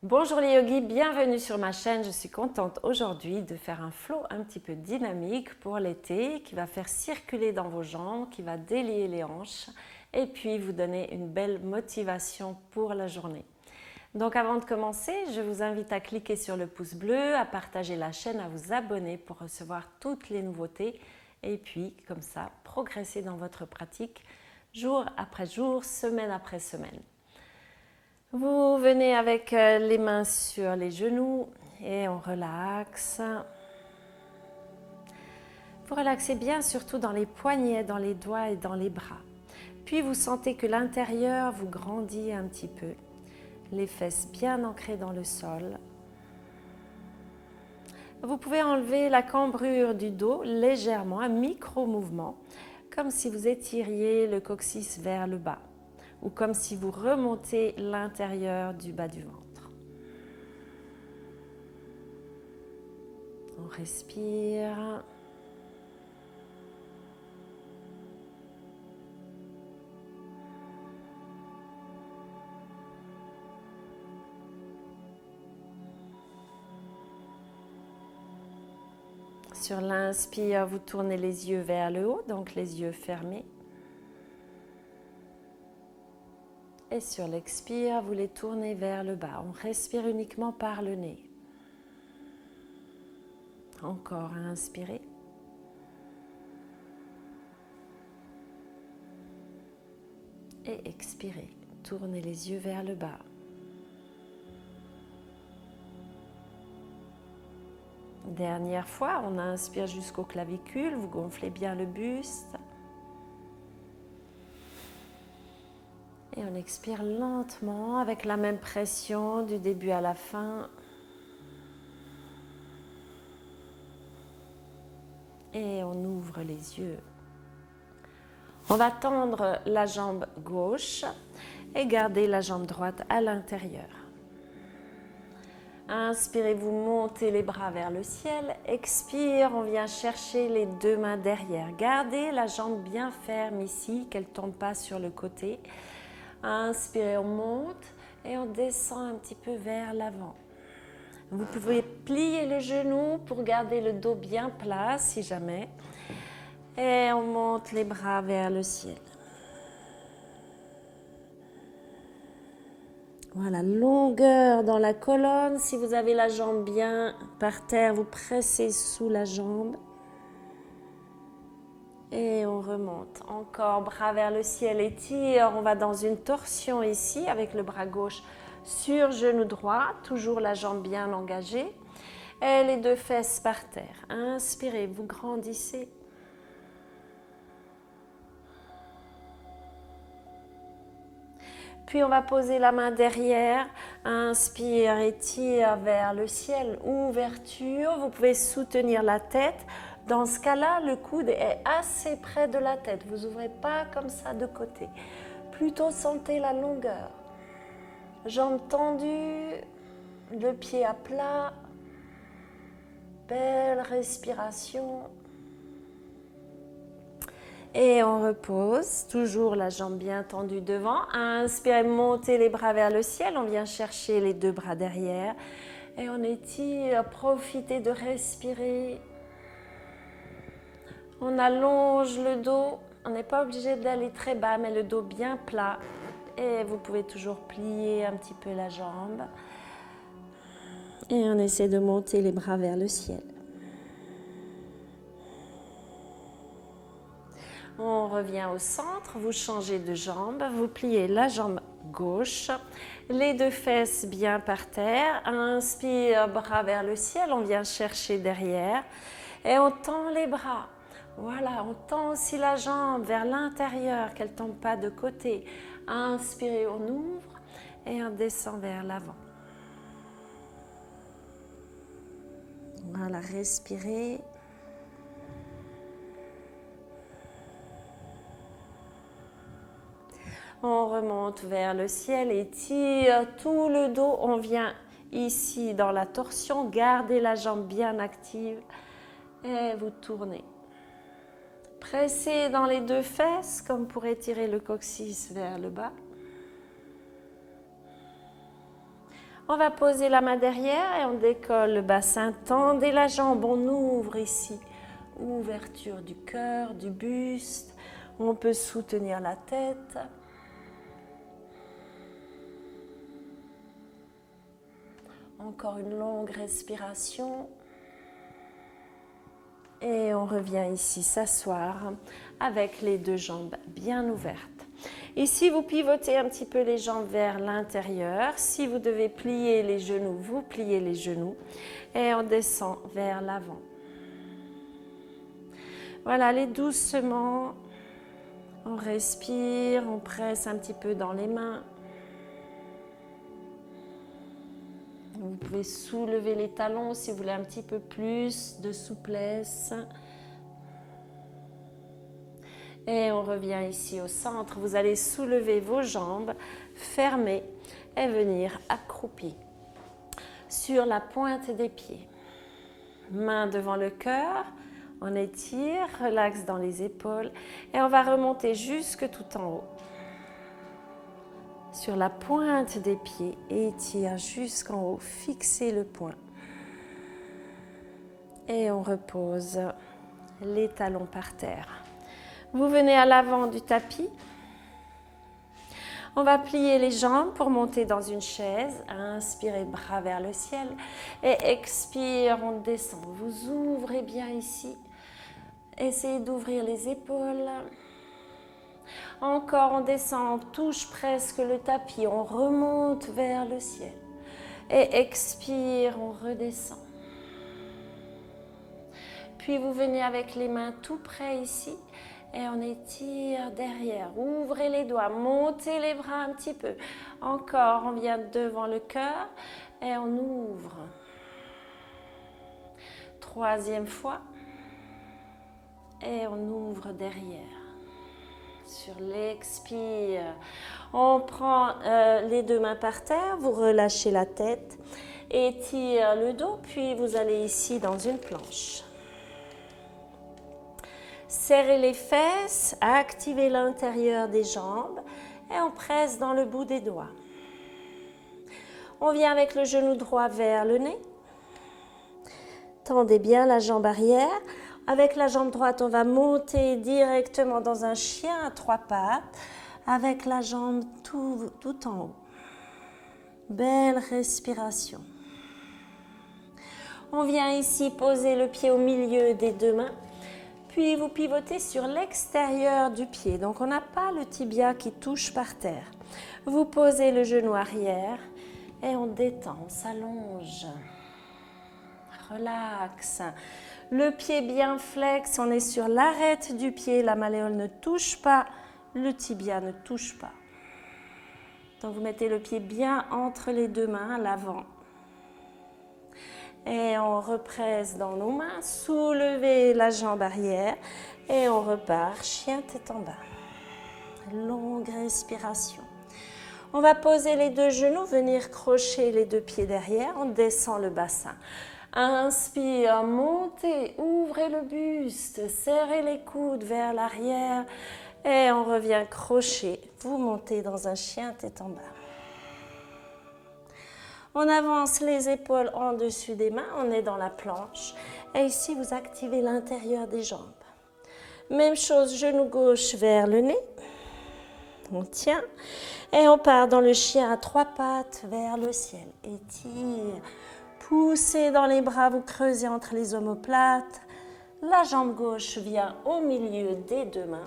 Bonjour les yogis, bienvenue sur ma chaîne. Je suis contente aujourd'hui de faire un flow un petit peu dynamique pour l'été qui va faire circuler dans vos jambes, qui va délier les hanches et puis vous donner une belle motivation pour la journée. Donc avant de commencer, je vous invite à cliquer sur le pouce bleu, à partager la chaîne, à vous abonner pour recevoir toutes les nouveautés et puis comme ça progresser dans votre pratique jour après jour, semaine après semaine. Vous venez avec les mains sur les genoux et on relaxe. Vous relaxez bien surtout dans les poignets, dans les doigts et dans les bras. Puis vous sentez que l'intérieur vous grandit un petit peu. Les fesses bien ancrées dans le sol. Vous pouvez enlever la cambrure du dos légèrement, un micro-mouvement, comme si vous étiriez le coccyx vers le bas ou comme si vous remontez l'intérieur du bas du ventre. On respire. Sur l'inspire, vous tournez les yeux vers le haut, donc les yeux fermés. Et sur l'expire, vous les tournez vers le bas. On respire uniquement par le nez. Encore à inspirer. Et expirez. Tournez les yeux vers le bas. Dernière fois, on inspire jusqu'aux clavicules. Vous gonflez bien le buste. Et on expire lentement avec la même pression du début à la fin. Et on ouvre les yeux. On va tendre la jambe gauche et garder la jambe droite à l'intérieur. Inspirez, vous montez les bras vers le ciel. Expire, on vient chercher les deux mains derrière. Gardez la jambe bien ferme ici, qu'elle ne tombe pas sur le côté. Inspirez, on monte et on descend un petit peu vers l'avant. Vous pouvez plier les genoux pour garder le dos bien plat si jamais. Et on monte les bras vers le ciel. Voilà, longueur dans la colonne. Si vous avez la jambe bien par terre, vous pressez sous la jambe. Et on remonte. Encore, bras vers le ciel, étire. On va dans une torsion ici avec le bras gauche sur genou droit. Toujours la jambe bien engagée. Et les deux fesses par terre. Inspirez, vous grandissez. Puis on va poser la main derrière, inspire, étire vers le ciel, ouverture. Vous pouvez soutenir la tête. Dans ce cas-là, le coude est assez près de la tête. Vous n'ouvrez pas comme ça de côté. Plutôt sentez la longueur. Jambes tendues, le pied à plat. Belle respiration. Et on repose, toujours la jambe bien tendue devant. Inspirez, montez les bras vers le ciel. On vient chercher les deux bras derrière. Et on étire, profitez de respirer. On allonge le dos. On n'est pas obligé d'aller très bas, mais le dos bien plat. Et vous pouvez toujours plier un petit peu la jambe. Et on essaie de monter les bras vers le ciel. On revient au centre, vous changez de jambe, vous pliez la jambe gauche, les deux fesses bien par terre, inspire, bras vers le ciel, on vient chercher derrière et on tend les bras. Voilà, on tend aussi la jambe vers l'intérieur, qu'elle ne tombe pas de côté. Inspirez, on ouvre et on descend vers l'avant. Voilà, respirez. On remonte vers le ciel, étire tout le dos. On vient ici dans la torsion. Gardez la jambe bien active et vous tournez. Pressez dans les deux fesses comme pour étirer le coccyx vers le bas. On va poser la main derrière et on décolle le bassin. Tendez la jambe, on ouvre ici. Ouverture du cœur, du buste. On peut soutenir la tête. Encore une longue respiration. Et on revient ici s'asseoir avec les deux jambes bien ouvertes. Ici, vous pivotez un petit peu les jambes vers l'intérieur. Si vous devez plier les genoux, vous pliez les genoux. Et on descend vers l'avant. Voilà, allez doucement. On respire, on presse un petit peu dans les mains. Vous pouvez soulever les talons si vous voulez un petit peu plus de souplesse. Et on revient ici au centre. Vous allez soulever vos jambes, fermer et venir accroupi sur la pointe des pieds. Main devant le cœur, on étire, relaxe dans les épaules et on va remonter jusque tout en haut. Sur la pointe des pieds, étire jusqu'en haut, fixez le point. Et on repose les talons par terre. Vous venez à l'avant du tapis. On va plier les jambes pour monter dans une chaise. Inspirez, bras vers le ciel. Et expire, on descend. Vous ouvrez bien ici. Essayez d'ouvrir les épaules. Encore, on descend, on touche presque le tapis. On remonte vers le ciel. Et expire, on redescend. Puis vous venez avec les mains tout près ici. Et on étire derrière. Ouvrez les doigts, montez les bras un petit peu. Encore, on vient devant le cœur et on ouvre. Troisième fois. Et on ouvre derrière. Sur l'expire, on prend les deux mains par terre, vous relâchez la tête, étire le dos, puis vous allez ici dans une planche. Serrez les fesses, activez l'intérieur des jambes et on presse dans le bout des doigts. On vient avec le genou droit vers le nez. Tendez bien la jambe arrière. Avec la jambe droite, on va monter directement dans un chien à trois pattes avec la jambe tout en haut. Belle respiration. On vient ici poser le pied au milieu des deux mains. Puis vous pivotez sur l'extérieur du pied. Donc on n'a pas le tibia qui touche par terre. Vous posez le genou arrière et on détend, on s'allonge. Relax. Le pied bien flex, on est sur l'arête du pied. La malléole ne touche pas, le tibia ne touche pas. Donc vous mettez le pied bien entre les deux mains à l'avant. Et on represse dans nos mains, soulevez la jambe arrière et on repart, chien tête en bas. Longue respiration. On va poser les deux genoux, venir crocher les deux pieds derrière, on descend le bassin. Inspire, montez, ouvrez le buste, serrez les coudes vers l'arrière et on revient crochet. Vous montez dans un chien tête en bas. On avance les épaules en dessus des mains, on est dans la planche. Et ici, vous activez l'intérieur des jambes. Même chose, genou gauche vers le nez. On tient. Et on part dans le chien à trois pattes vers le ciel. Étire. Poussez dans les bras, vous creusez entre les omoplates. La jambe gauche vient au milieu des deux mains.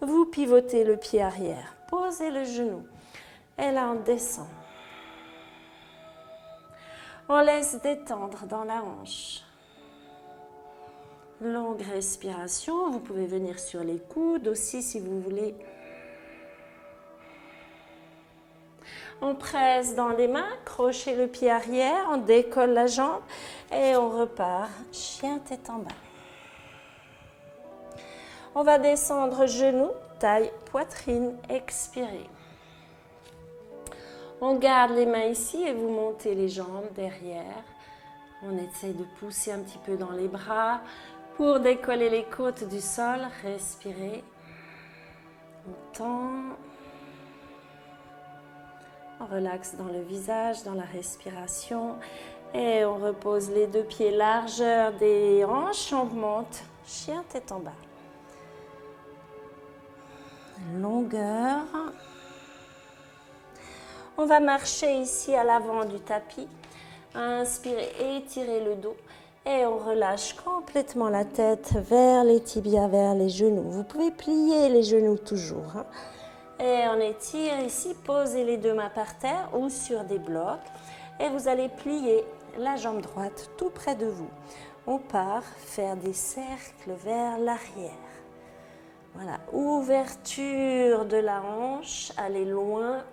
Vous pivotez le pied arrière. Posez le genou. Et là, on descend. On laisse détendre dans la hanche. Longue respiration. Vous pouvez venir sur les coudes aussi si vous voulez. On presse dans les mains, crochez le pied arrière, on décolle la jambe et on repart. Chien tête en bas. On va descendre genoux, taille, poitrine, expirez. On garde les mains ici et vous montez les jambes derrière. On essaie de pousser un petit peu dans les bras pour décoller les côtes du sol. Respirez. On tend. On relaxe dans le visage, dans la respiration. Et on repose les deux pieds largeur des hanches. On monte, chien tête en bas. Longueur. On va marcher ici à l'avant du tapis. Inspirez, étirez le dos. Et on relâche complètement la tête vers les tibias, vers les genoux. Vous pouvez plier les genoux toujours. Et on étire ici, posez les deux mains par terre ou sur des blocs. Et vous allez plier la jambe droite tout près de vous. On part faire des cercles vers l'arrière. Voilà, ouverture de la hanche, allez loin.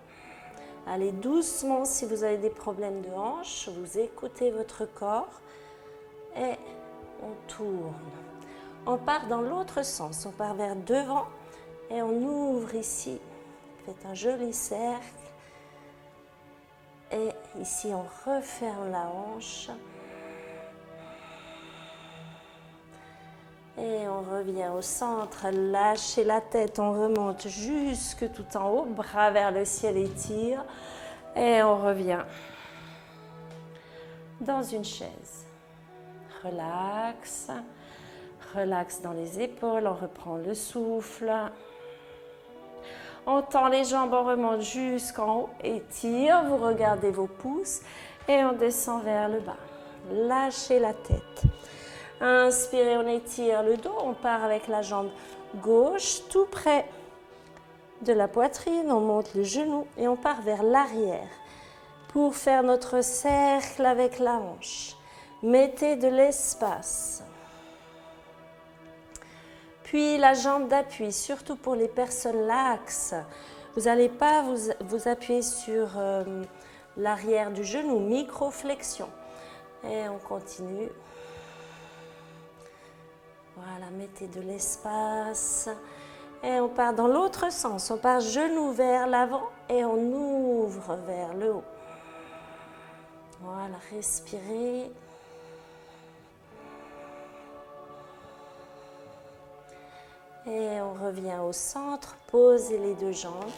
Allez doucement si vous avez des problèmes de hanche. Vous écoutez votre corps. Et on tourne. On part dans l'autre sens. On part vers devant et on ouvre ici. Faites un joli cercle. Et ici, on referme la hanche. Et on revient au centre. Lâchez la tête. On remonte jusque tout en haut. Bras vers le ciel, étire. Et on revient dans une chaise. Relax, relax dans les épaules, on reprend le souffle. On tend les jambes, on remonte jusqu'en haut, étire, vous regardez vos pouces et on descend vers le bas. Lâchez la tête. Inspirez, on étire le dos, on part avec la jambe gauche tout près de la poitrine, on monte le genou et on part vers l'arrière pour faire notre cercle avec la hanche. Mettez de l'espace. Puis la jambe d'appui, surtout pour les personnes laxes. Vous n'allez pas vous appuyer sur l'arrière du genou, micro-flexion. Et on continue. Voilà, mettez de l'espace. Et on part dans l'autre sens. On part genou vers l'avant et on ouvre vers le haut. Voilà, respirez. Et on revient au centre, posez les deux jambes.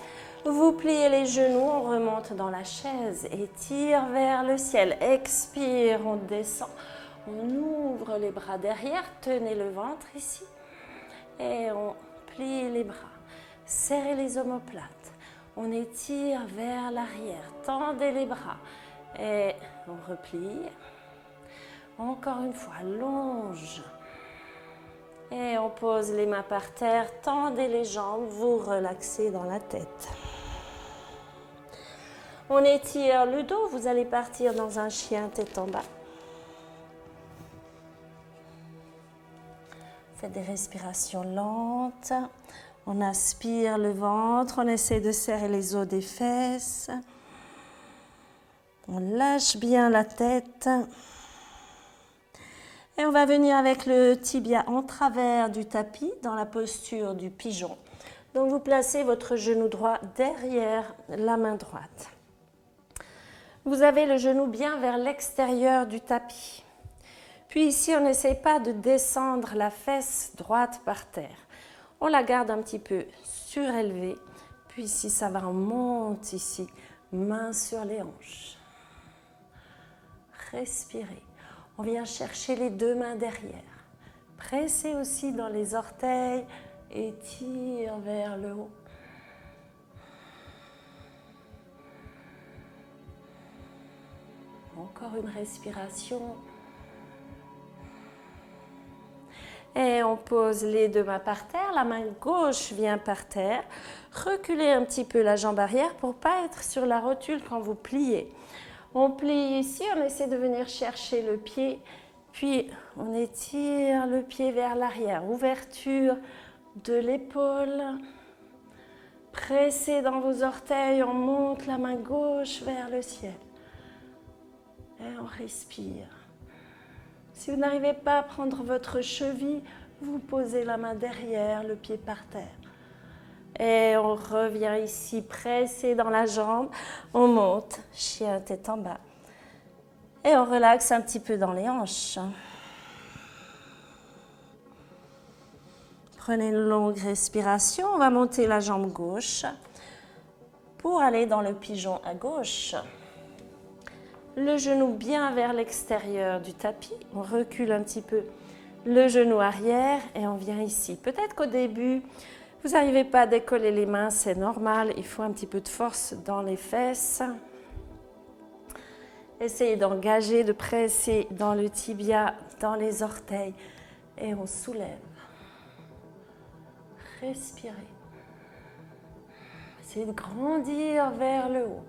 Vous pliez les genoux, on remonte dans la chaise, étire vers le ciel. Expire, on descend. On ouvre les bras derrière, tenez le ventre ici. Et on plie les bras. Serrez les omoplates. On étire vers l'arrière. Tendez les bras. Et on replie. Encore une fois, longe. Et on pose les mains par terre, tendez les jambes, vous relaxez dans la tête. On étire le dos, vous allez partir dans un chien tête en bas. Faites des respirations lentes. On aspire le ventre, on essaie de serrer les os des fesses. On lâche bien la tête. Et on va venir avec le tibia en travers du tapis dans la posture du pigeon. Donc vous placez votre genou droit derrière la main droite. Vous avez le genou bien vers l'extérieur du tapis. Puis ici, on n'essaie pas de descendre la fesse droite par terre. On la garde un petit peu surélevée. Puis si ça va, on monte ici, main sur les hanches. Respirez. On vient chercher les deux mains derrière. Pressez aussi dans les orteils. Étire vers le haut. Encore une respiration. Et on pose les deux mains par terre. La main gauche vient par terre. Reculez un petit peu la jambe arrière pour ne pas être sur la rotule quand vous pliez. On plie ici, on essaie de venir chercher le pied, puis on étire le pied vers l'arrière. Ouverture de l'épaule. Pressez dans vos orteils, on monte la main gauche vers le ciel. Et on respire. Si vous n'arrivez pas à prendre votre cheville, vous posez la main derrière, le pied par terre. Et on revient ici, pressé dans la jambe. On monte, chien tête en bas. Et on relaxe un petit peu dans les hanches. Prenez une longue respiration. On va monter la jambe gauche. pour aller dans le pigeon à gauche. Le genou bien vers l'extérieur du tapis. On recule un petit peu le genou arrière et on vient ici. Peut-être qu'au début, vous n'arrivez pas à décoller les mains, c'est normal. Il faut un petit peu de force dans les fesses. Essayez d'engager, de presser dans le tibia, dans les orteils. Et on soulève. Respirez. Essayez de grandir vers le haut.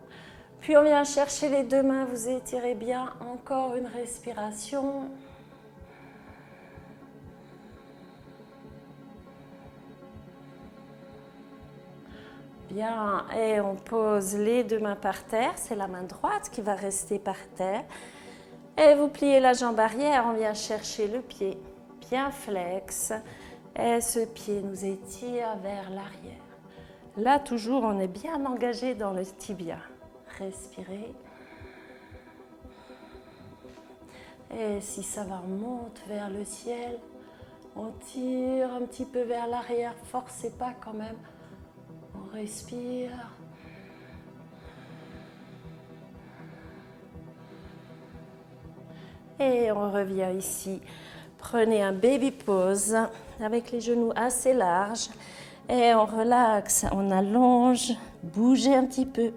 Puis on vient chercher les deux mains, vous étirez bien. Encore une respiration. Bien, et on pose les deux mains par terre. C'est la main droite qui va rester par terre. Et vous pliez la jambe arrière, on vient chercher le pied bien flex. Et ce pied nous étire vers l'arrière. Là, toujours, on est bien engagé dans le tibia. Respirez. Et si ça va, on monte vers le ciel. On tire un petit peu vers l'arrière. Forcez pas quand même. On respire. Et on revient ici. Prenez un baby pose avec les genoux assez larges. Et on relaxe, on allonge, bougez un petit peu.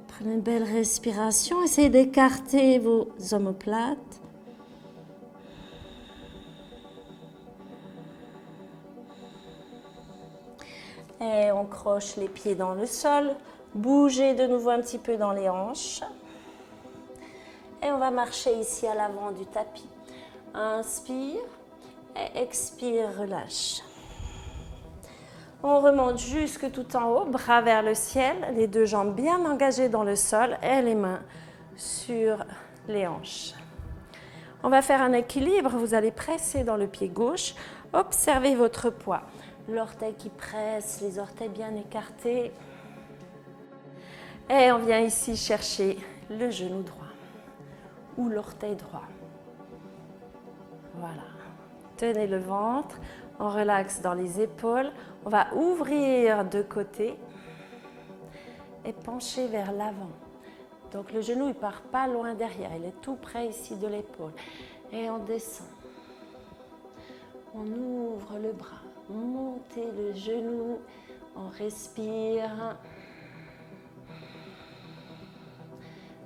Prenez une belle respiration. Essayez d'écarter vos omoplates. Et on croche les pieds dans le sol. Bougez de nouveau un petit peu dans les hanches. Et on va marcher ici à l'avant du tapis. Inspire et expire, relâche. On remonte jusque tout en haut, bras vers le ciel, les deux jambes bien engagées dans le sol et les mains sur les hanches. On va faire un équilibre, vous allez presser dans le pied gauche, observez votre poids. L'orteil qui presse, les orteils bien écartés. Et on vient ici chercher le genou droit ou l'orteil droit. Voilà. Tenez le ventre, on relaxe dans les épaules. On va ouvrir de côté et pencher vers l'avant. Donc le genou, il ne part pas loin derrière, il est tout près ici de l'épaule. Et on descend. On ouvre le bras, montez le genou, on respire.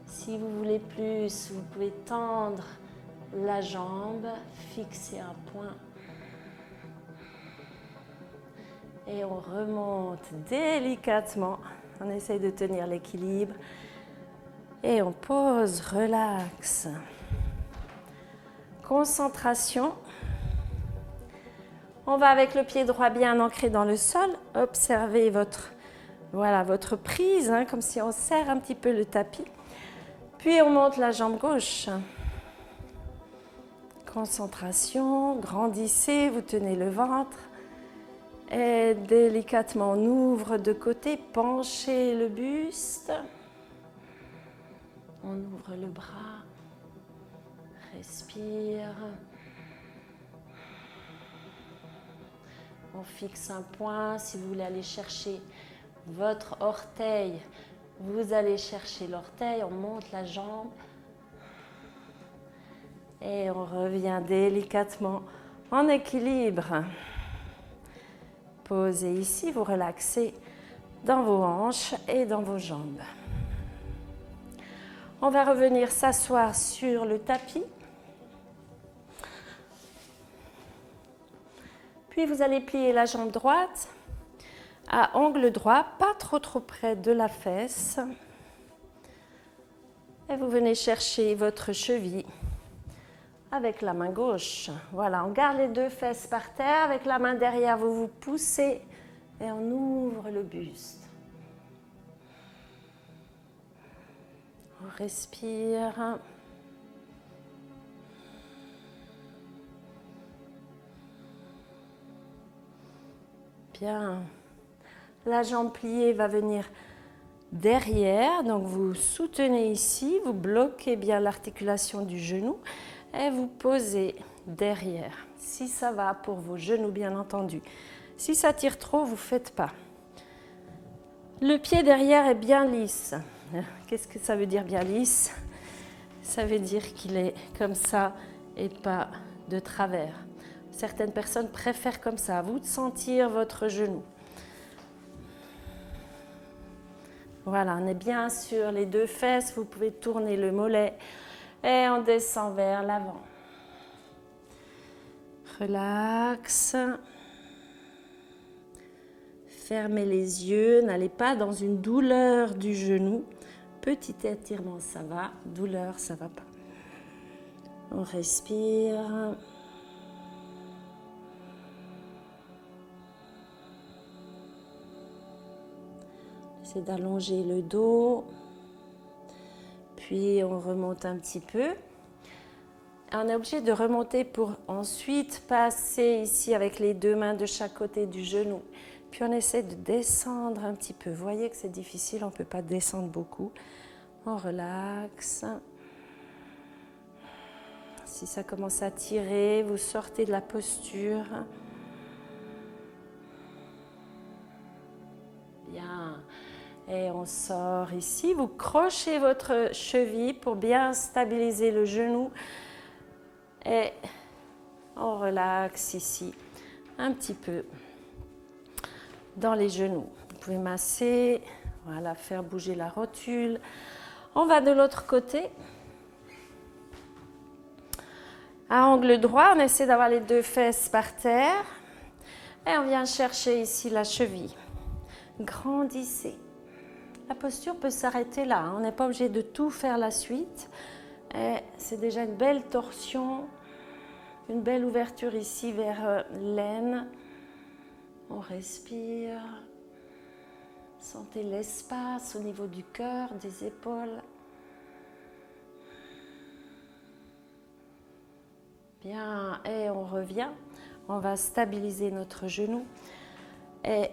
Si vous voulez plus, vous pouvez tendre la jambe, fixer un point. Et on remonte délicatement. On essaye de tenir l'équilibre. Et on pose, relax. Concentration. On va avec le pied droit bien ancré dans le sol. Observez votre prise, comme si on serre un petit peu le tapis. Puis on monte la jambe gauche. Concentration, grandissez, vous tenez le ventre. Et délicatement, on ouvre de côté, penchez le buste. On ouvre le bras. Respire. On fixe un point. Si vous voulez aller chercher votre orteil, vous allez chercher l'orteil. On monte la jambe. Et on revient délicatement en équilibre. Posez ici, vous relaxez dans vos hanches et dans vos jambes. On va revenir s'asseoir sur le tapis. Puis vous allez plier la jambe droite à angle droit, pas trop près de la fesse. Et vous venez chercher votre cheville avec la main gauche. Voilà, on garde les deux fesses par terre. Avec la main derrière, vous vous poussez et on ouvre le buste. On respire. Bien. La jambe pliée va venir derrière. Donc vous soutenez ici, vous bloquez bien l'articulation du genou et vous posez derrière. Si ça va pour vos genoux, bien entendu. Si ça tire trop, vous ne faites pas. Le pied derrière est bien lisse. Qu'est-ce que ça veut dire bien lisse? Ça veut dire qu'il est comme ça et pas de travers. Certaines personnes préfèrent comme ça. À vous de sentir votre genou. Voilà, on est bien sur les deux fesses. Vous pouvez tourner le mollet et on descend vers l'avant. Relax. Fermez les yeux. N'allez pas dans une douleur du genou. Petit étirement, ça va. Douleur, ça va pas. On respire. Essayez d'allonger le dos. Puis on remonte un petit peu. On est obligé de remonter pour ensuite passer ici avec les deux mains de chaque côté du genou. Puis on essaie de descendre un petit peu. Vous voyez que c'est difficile, on ne peut pas descendre beaucoup. On relaxe. Si ça commence à tirer, vous sortez de la posture. Bien. Et on sort ici. Vous crochez votre cheville pour bien stabiliser le genou. Et on relaxe ici un petit peu dans les genoux. Vous pouvez masser, voilà, faire bouger la rotule. On va de l'autre côté. À angle droit, on essaie d'avoir les deux fesses par terre. Et on vient chercher ici la cheville. Grandissez. La posture peut s'arrêter là. On n'est pas obligé de tout faire la suite. C'est déjà une belle torsion, une belle ouverture ici vers l'aine. On respire. Sentez l'espace au niveau du cœur, des épaules. Bien, et on revient. On va stabiliser notre genou et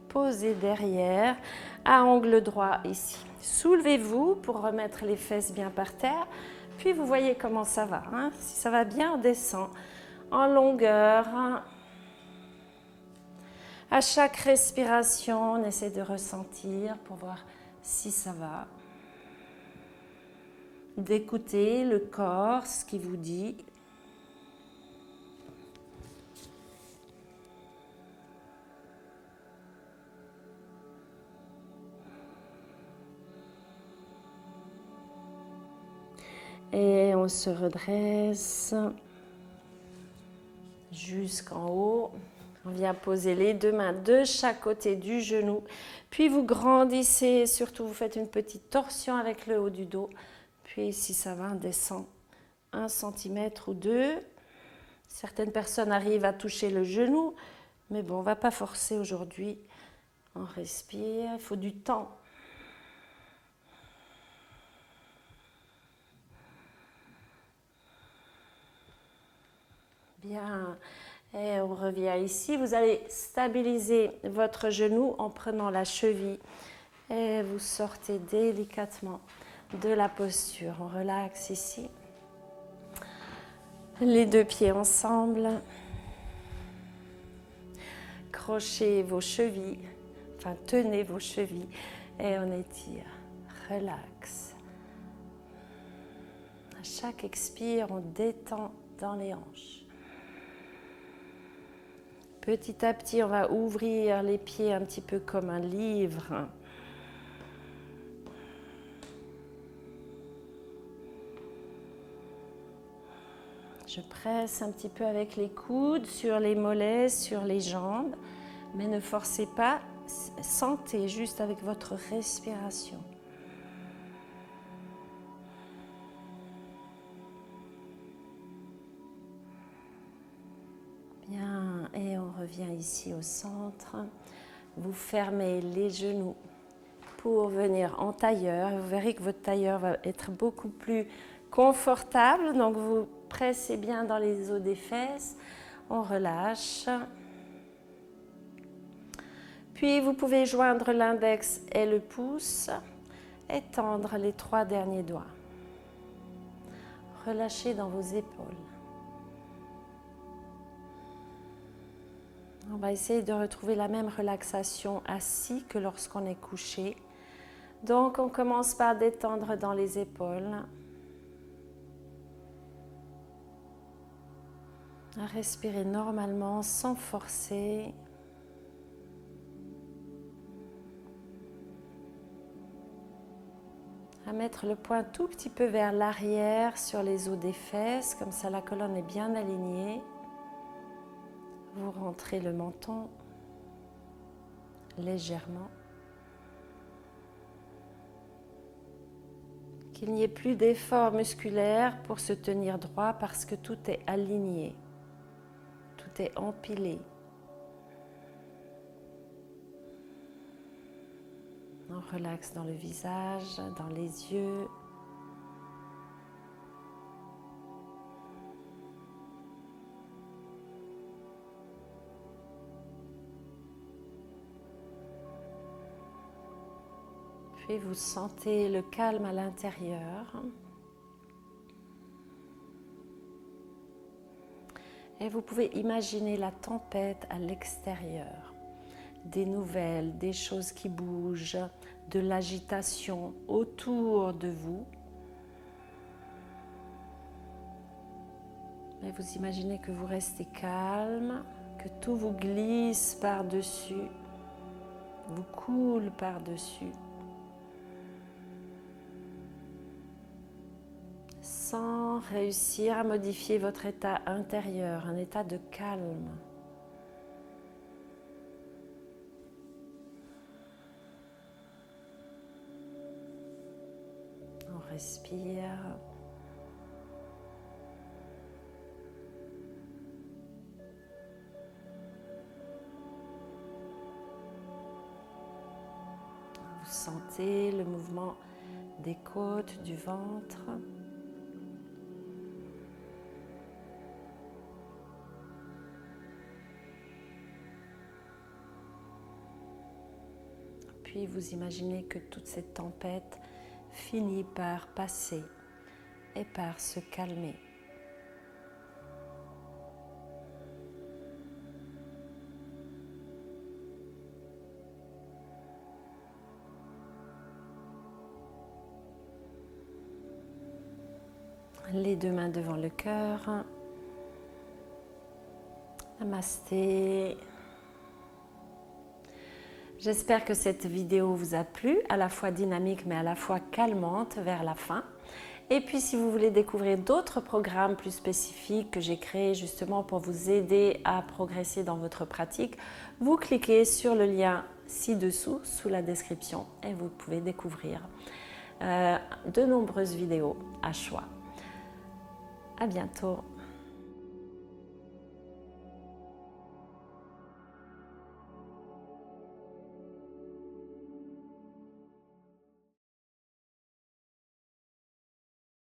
poser derrière à angle droit ici. Soulevez-vous pour remettre les fesses bien par terre. Puis vous voyez comment ça va. Hein? Si ça va bien, on descend en longueur. À chaque respiration, on essaie de ressentir pour voir si ça va. D'écouter le corps, ce qu'il vous dit. Et on se redresse jusqu'en haut. On vient poser les deux mains de chaque côté du genou. Puis vous grandissez, surtout vous faites une petite torsion avec le haut du dos. Puis si ça va, on descend 1 cm ou 2. Certaines personnes arrivent à toucher le genou. Mais bon, on ne va pas forcer aujourd'hui. On respire, il faut du temps. Bien, et on revient ici. Vous allez stabiliser votre genou en prenant la cheville et vous sortez délicatement de la posture. On relaxe ici. Les deux pieds ensemble. Crochez vos chevilles, enfin tenez vos chevilles et on étire. Relax. À chaque expire, on détend dans les hanches. Petit à petit, on va ouvrir les pieds un petit peu comme un livre. Je presse un petit peu avec les coudes sur les mollets, sur les jambes, mais ne forcez pas, sentez juste avec votre respiration. Bien, et on revient ici au centre. Vous fermez les genoux pour venir en tailleur. Vous verrez que votre tailleur va être beaucoup plus confortable. Donc vous pressez bien dans les os des fesses. On relâche. Puis vous pouvez joindre l'index et le pouce et tendre les 3 derniers doigts. Relâchez dans vos épaules. On va essayer de retrouver la même relaxation assis que lorsqu'on est couché. Donc on commence par détendre dans les épaules. À respirer normalement sans forcer. À mettre le poing tout petit peu vers l'arrière sur les os des fesses, comme ça la colonne est bien alignée. Vous rentrez le menton légèrement. Qu'il n'y ait plus d'effort musculaire pour se tenir droit parce que tout est aligné, tout est empilé. On relaxe dans le visage, dans les yeux. Puis vous sentez le calme à l'intérieur. Et vous pouvez imaginer la tempête à l'extérieur. Des nouvelles, des choses qui bougent, de l'agitation autour de vous. Et vous imaginez que vous restez calme, que tout vous glisse par-dessus, vous coule par-dessus. Sans réussir à modifier votre état intérieur, un état de calme. On respire. Vous sentez le mouvement des côtes, du ventre. Puis vous imaginez que toute cette tempête finit par passer et par se calmer. Les deux mains devant le cœur. Namasté. J'espère que cette vidéo vous a plu, à la fois dynamique mais à la fois calmante vers la fin. Et puis si vous voulez découvrir d'autres programmes plus spécifiques que j'ai créés justement pour vous aider à progresser dans votre pratique, vous cliquez sur le lien ci-dessous, sous la description, et vous pouvez découvrir de nombreuses vidéos à choix. À bientôt.